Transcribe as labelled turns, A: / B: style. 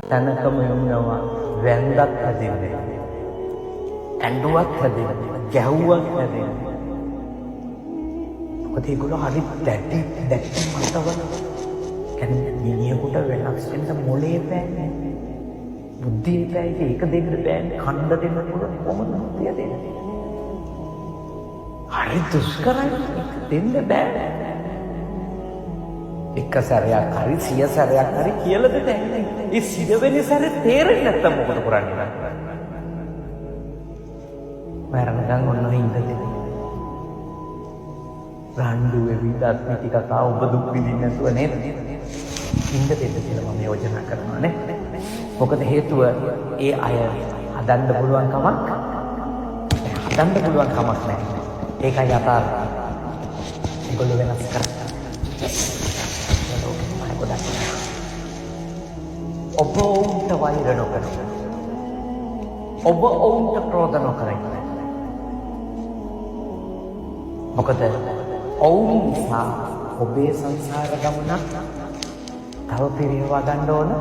A: තැනකම යොමුනවා වැන්දත් හැදෙන්නේ. ඇඬුවත් හැදෙන්නේ. ගැහුවත් හැදෙන්නේ. මොකද ඒගොල්ලෝ හරි දැඩි මතවල. කියන්නේ මිනිහෙකුට වෙනස් වෙන්න මොලේ බෑනේ. බුද්ධිය බෑ. ඒක දෙන්න බෑනේ. කණ්ඩ දෙන්න පුළුවන් කොහොමද බුද්ධිය දෙන්නේ? හරි දුෂ්කරයි. දෙන්න බෑ. එක සැරයක් හරි 100 සැරයක් හරි කියලාද නැහැ. ඒ 100 වෙනි සැරේ තේරෙන්නේ නැත්තම් මොකද කරන්නේ? මරණකම් ඔන්න හින්දා රණ්ඩු වෙවිදත් මිටි කතා ඔබ දුක් විඳින්න නැතුව නේද? ඉන්න දෙන්න කියලා මම යෝජනා කරනවා නේ. මොකද හේතුව ඒ අය හදන්න පුළුවන් කමක් නැහැ. ඒකයි යථාර්ථය. ඒගොල්ලෝ වෙනස් කරන්නේ. ඔබ ඔවුන්ට වෛර නොකර. ඔබ ඔවුන්ට ක්‍රෝධ නොකර. මොකද ඔවුන් නිසා ඔබේ සංසාර ගමන තව පිරියවා ගන්න ඕන